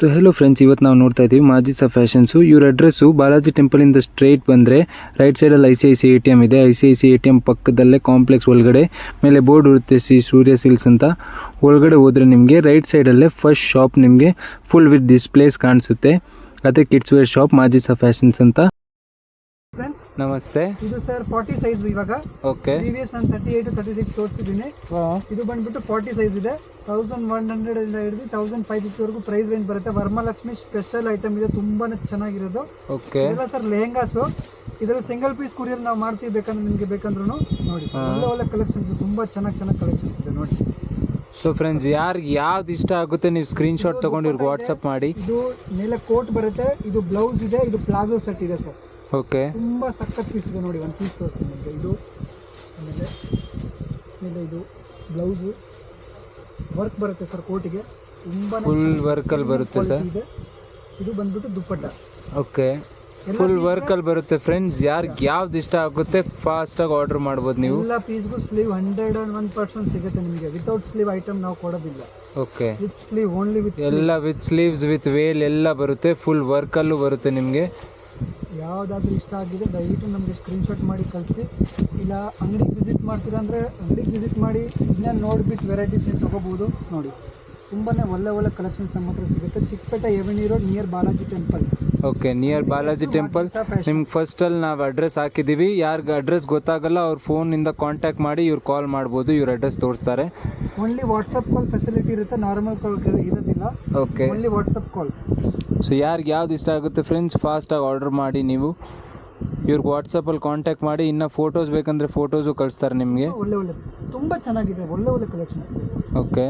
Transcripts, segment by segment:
So hello friends, ಇವತ್ತು ನಾವು ನೋಡ್ತಾ ಇದ್ದೀವಿ ಮಾಜಿಸಾ ಫ್ಯಾಷನ್ಸು. ಇವ್ರ ಅಡ್ರೆಸ್ಸು ಬಾಲಾಜಿ ಟೆಂಪಲಿಂದ ಸ್ಟ್ರೈಟ್ ಬಂದರೆ ರೈಟ್ ಸೈಡಲ್ಲಿ ICICI ATM ಇದೆ. ICICI ATM ಪಕ್ಕದಲ್ಲೇ ಕಾಂಪ್ಲೆಕ್ಸ್ ಒಳಗಡೆ ಮೇಲೆ ಬೋರ್ಡ್ ಇರುತ್ತೆ ಶ್ರೀ ಸೂರ್ಯ ಸಿಲ್ಕ್ಸ್ ಅಂತ. ಒಳಗಡೆ ಹೋದರೆ ನಿಮಗೆ ರೈಟ್ ಸೈಡಲ್ಲೇ ಫಸ್ಟ್ ಶಾಪ್ ನಿಮಗೆ ಫುಲ್ ವಿತ್ ಡಿಸ್ಪ್ಲೇಸ್ ಕಾಣಿಸುತ್ತೆ. ಅದೇ kids wear shop Majisa fashions ಅಂತ. ಫ್ರೆಂಡ್ಸ್ ನಮಸ್ತೆ. ಇದು ಸರ್ 40 ಸೈಜ್ ಇವಾಗ. ಓಕೆ. ಪ್ರೀವಿಯಸ್ ನಾನು 38 to 36 ತೋರಿಸ್ತಿದ್ದೀನಿ. ಇದು ಬಂದ್ಬಿಟ್ಟು 40 ಸೈಜ್ ಇದೆ. 1100 ಇಂದ ಹಿಡಿದು 1550 ವರೆಗೂ ಪ್ರೈಸ್ ರೇಂಜ್ ಬರುತ್ತೆ. ವರಮಹಾಲಕ್ಷ್ಮಿ ಸ್ಪೆಷಲ್ ಐಟಮ್ ಇದೆ, ತುಂಬಾನೇ ಚೆನ್ನಾಗಿರೋದು. ಓಕೆ. ಇದೆಲ್ಲ ಸರ್ ಲೆಹಂಗಾಸು. ಇದರಲ್ಲಿ ಸಿಂಗಲ್ ಪೀಸ್ ಕುರಿಯರ್ ನಾವು ಮಾಡ್ತೀವಿ, ಬೇಕಂದ್ರೆ ನಿಮಗೆ ಬೇಕಂದ್ರೂ ನೋಡಿ. ಒಳ್ಳೆ ಕಲೆಕ್ಷನ್ಸ್, ತುಂಬಾ ಚೆನ್ನಾಗಿ ಕಲೆಕ್ಷನ್ಸ್ ಇದೆ ನೋಡಿ. ಸೊ ಫ್ರೆಂಡ್ಸ್, ಯಾರಿಗೆ ಯಾವ್ದು ಇಷ್ಟ ಆಗುತ್ತೆ ನೀವು ಸ್ಕ್ರೀನ್ಶಾಟ್ ತಗೊಂಡು ಇವ್ರಿಗೆ ವಾಟ್ಸಪ್ ಮಾಡಿ. ಇದು ಮೇಲೆ ಕೋಟ್ ಬರುತ್ತೆ, ಇದು ಬ್ಲೌಸ್ ಇದೆ, ಇದು ಪ್ಲಾಜೋ ಸೆಟ್ ಇದೆ ಸರ್. ಓಕೆ. ತುಂಬ ಸಖತ್ ಪೀಸ್ ಇದೆ ನೋಡಿ. ಒಂದು ಪೀಸ್ ತೋರಿಸ್ತೀನಿ ನಿಮಗೆ. ಇದು ಆಮೇಲೆ ಇದು ಬ್ಲೌಸು ವರ್ಕ್ ಬರುತ್ತೆ ಸರ್ ಕೋಟಿಗೆ, ತುಂಬ ಫುಲ್ ವರ್ಕಲ್ಲಿ ಬರುತ್ತೆ ಸರ್. ಇದೆ. ಇದು ಬಂದ್ಬಿಟ್ಟು ದುಪ್ಪಟ್ಟ. ಓಕೆ, ಫುಲ್ ವರ್ಕಲ್ಲಿ ಬರುತ್ತೆ ಫ್ರೆಂಡ್ಸ್. ಯಾರಿಗೆ ಯಾವ್ದು ಇಷ್ಟ ಆಗುತ್ತೆ ಫಾಸ್ಟಾಗಿ ಆರ್ಡರ್ ಮಾಡ್ಬೋದು ನೀವು. ಎಲ್ಲ ಪೀಸ್ಗೂ ಸ್ಲೀವ್ 101% ಸಿಗುತ್ತೆ ನಿಮಗೆ. ವಿತೌಟ್ ಸ್ಲೀವ್ ಐಟಮ್ ನಾವು ಕೊಡೋದಿಲ್ಲ. Okay. With sleeve only, with ಎಲ್ಲ ವಿತ್ ಸ್ಲೀವ್ಸ್ ವಿತ್ ವೇಲ್ ಎಲ್ಲ ಬರುತ್ತೆ. ಫುಲ್ ವರ್ಕಲ್ಲೂ ಬರುತ್ತೆ ನಿಮಗೆ. ಯಾವುದಾದ್ರೂ ಇಷ್ಟ ಆಗಿದೆ ದಯವಿಟ್ಟು ನಮಗೆ ಸ್ಕ್ರೀನ್ಶಾಟ್ ಮಾಡಿ ಕಳಿಸಿ. ಇಲ್ಲ ಅಂಗಡಿಗೆ ವಿಸಿಟ್ ಮಾಡ್ತೀರಾ ಅಂದರೆ ಅಂಗಡಿಗೆ ವಿಸಿಟ್ ಮಾಡಿ ಇದನ್ನ ನೋಡಿಬಿಟ್ಟು ವೆರೈಟೀಸ್ ತೊಗೋಬೋದು ನೋಡಿ. ತುಂಬಾ ಒಳ್ಳೆ ಕಲೆಕ್ಷನ್ಸ್ ನಮ್ಮ ಹತ್ರ ಸಿಗುತ್ತೆ. Chickpete avenue road near Balaji temple. Okay, near Balaji temple. ನಿಮ್ಗೆ ಫಸ್ಟಲ್ಲಿ ನಾವು ಅಡ್ರೆಸ್ ಹಾಕಿದ್ದೀವಿ. ಯಾರಿಗೆ ಅಡ್ರೆಸ್ ಗೊತ್ತಾಗಲ್ಲ ಅವ್ರ ಫೋನಿಂದ ಕಾಂಟ್ಯಾಕ್ಟ್ ಮಾಡಿ ಇವ್ರು ಕಾಲ್ ಮಾಡ್ಬೋದು, ಇವ್ರ ಅಡ್ರೆಸ್ ತೋರಿಸ್ತಾರೆ. ಓನ್ಲಿ ವಾಟ್ಸಪ್ ಕಾಲ್ ಫೆಸಿಲಿಟಿ ಇರುತ್ತೆ, ನಾರ್ಮಲ್ ಕಾಲ್ ಇರೋದಿಲ್ಲ. ಓಕೆ, ಓನ್ಲಿ ವಾಟ್ಸಪ್ ಕಾಲ್. ಸೊ ಯಾರಿಗೆ ಯಾವ್ದು ಇಷ್ಟ ಆಗುತ್ತೆ ಫ್ರೆಂಡ್ಸ್ ಫಾಸ್ಟಾಗಿ ಆರ್ಡರ್ ಮಾಡಿ ನೀವು. ಇವ್ರಿಗೆ ವಾಟ್ಸಪ್ಪಲ್ಲಿ ಕಾಂಟ್ಯಾಕ್ಟ್ ಮಾಡಿ. ಇನ್ನು ಫೋಟೋಸ್ ಬೇಕಂದರೆ ಫೋಟೋಸು ಕಳಿಸ್ತಾರೆ ನಿಮಗೆ. ಒಳ್ಳೆ ತುಂಬ ಚೆನ್ನಾಗಿದೆ, ಒಳ್ಳೆ ಕಲೆಕ್ಷನ್ಸ್ ಇದೆ ಸರ್. ಓಕೆ,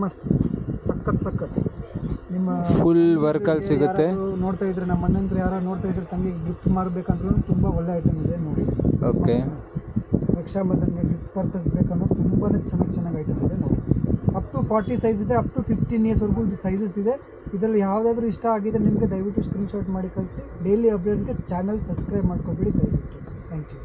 ಮಸ್ತ್ ಸಖತ್ ನಿಮ್ಮ ಫುಲ್ ವರ್ಕಲ್ಲಿ ಸಿಗುತ್ತೆ. ನೋಡ್ತಾ ಇದ್ರೆ ನಮ್ಮ ಅಣ್ಣಂದ್ರೆ ಯಾರು ನೋಡ್ತಾ ಇದ್ರೆ ತಂಗಿಗೆ ಗಿಫ್ಟ್ ಮಾಡಬೇಕಂದ್ರೂ ತುಂಬ ಒಳ್ಳೆ ಐಟಮ್ ಇದೆ ನೋಡಿ. ಓಕೆ. ರಕ್ಷಾಬಂಧನ್ಗೆ ಗಿಫ್ಟ್ ಪರ್ಪಸ್ ಬೇಕನ್ನೋ ತುಂಬಾ ಚೆನ್ನಾಗಿ ಐಟಮ್ ಇದೆ ನೋಡಿ. ಅಪ್ ಟು 40 ಸೈಜ್ ಇದೆ, ಅಪ್ ಟು 15 ಇಯರ್ಸ್ವರೆಗೂ ಇದು ಸೈಜಸ್ ಇದೆ. ಇದರಲ್ಲಿ ಯಾವುದಾದ್ರೂ ಇಷ್ಟ ಆಗಿದೆ ನಿಮಗೆ ದಯವಿಟ್ಟು ಸ್ಕ್ರೀನ್ಶಾಟ್ ಮಾಡಿ ಕಳಿಸಿ. ಡೈಲಿ ಅಪ್ಡೇಟ್ಗೆ ಚಾನಲ್ ಸಬ್ಸ್ಕ್ರೈಬ್ ಮಾಡ್ಕೊಬಿಡಿ ದಯವಿಟ್ಟು. Thank you.